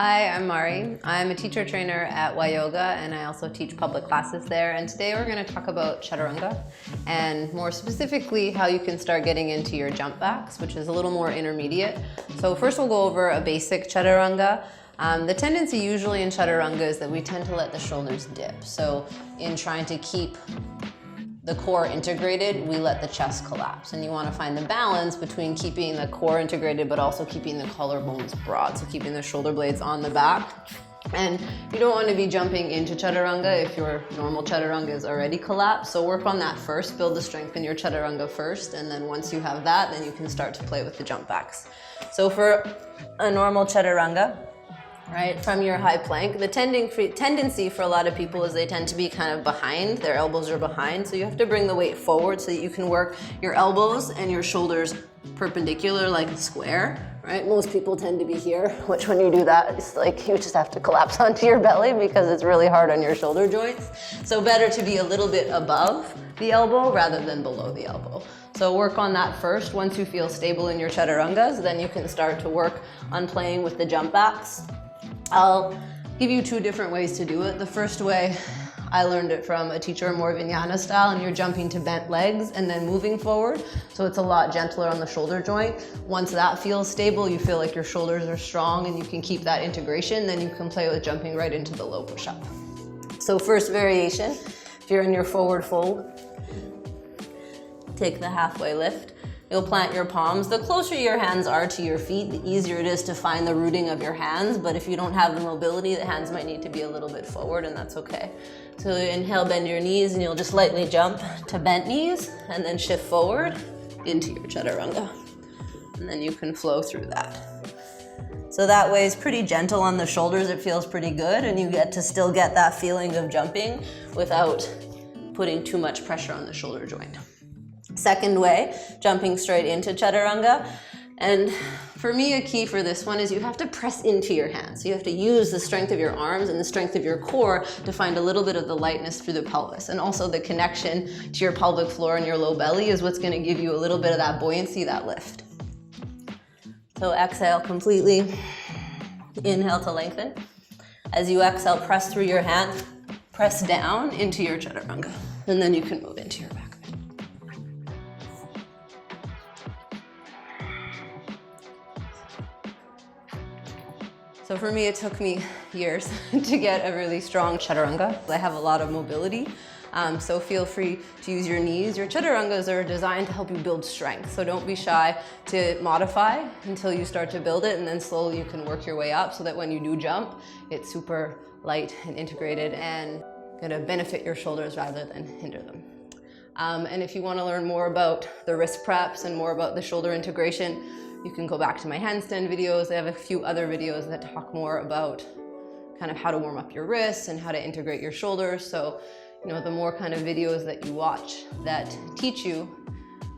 Hi, I'm Mari. I'm a teacher trainer at YYOGA and I also teach public classes there. And today we're going to talk about Chaturanga and more specifically how you can start getting into your jump backs, which is a little more intermediate. So first we'll go over a basic Chaturanga. The tendency usually in Chaturanga is that we tend to let the shoulders dip. So in trying to keep the core integrated, we let the chest collapse. And you want to find the balance between keeping the core integrated but also keeping the collarbones broad, so keeping the shoulder blades on the back. And you don't want to be jumping into Chaturanga if your normal Chaturanga is already collapsed. So work on that first, build the strength in your Chaturanga first, and then once you have that, then you can start to play with the jump backs. So for a normal Chaturanga, right, from your high plank, the tendency for a lot of people is they tend to be kind of behind, their elbows are behind, so you have to bring the weight forward so that you can work your elbows and your shoulders perpendicular like a square, right? Most people tend to be here, which when you do that, it's like you just have to collapse onto your belly because it's really hard on your shoulder joints. So better to be a little bit above the elbow rather than below the elbow. So work on that first. Once you feel stable in your Chaturangas, then you can start to work on playing with the jump backs. I'll give you two different ways to do it. The first way, I learned it from a teacher more Vinyasa style, and you're jumping to bent legs and then moving forward. So it's a lot gentler on the shoulder joint. Once that feels stable, you feel like your shoulders are strong and you can keep that integration, then you can play with jumping right into the low push-up. So first variation, if you're in your forward fold, take the halfway lift. You'll plant your palms. The closer your hands are to your feet, the easier it is to find the rooting of your hands, but if you don't have the mobility, the hands might need to be a little bit forward, and that's okay. So inhale, bend your knees, and you'll just lightly jump to bent knees, and then shift forward into your Chaturanga. And then you can flow through that. So that way it's pretty gentle on the shoulders, it feels pretty good, and you get to still get that feeling of jumping without putting too much pressure on the shoulder joint. Second way, jumping straight into Chaturanga. And for me, a key for this one is you have to press into your hands. You have to use the strength of your arms and the strength of your core to find a little bit of the lightness through the pelvis. And also the connection to your pelvic floor and your low belly is what's going to give you a little bit of that buoyancy, that lift. So exhale completely. Inhale to lengthen. As you exhale, press through your hand, press down into your Chaturanga. And then you can move into your back. So for me, it took me years to get a really strong Chaturanga. I have a lot of mobility, so feel free to use your knees. Your Chaturangas are designed to help you build strength, so don't be shy to modify until you start to build it, and then slowly you can work your way up so that when you do jump, it's super light and integrated and gonna benefit your shoulders rather than hinder them. And if you want to learn more about the wrist preps and more about the shoulder integration, you can go back to my handstand videos. I have a few other videos that talk more about kind of how to warm up your wrists and how to integrate your shoulders. So, you know, the more kind of videos that you watch that teach you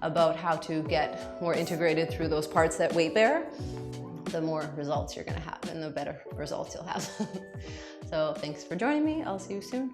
about how to get more integrated through those parts that weight bear, the more results you're going to have and the better results you'll have. So thanks for joining me. I'll see you soon.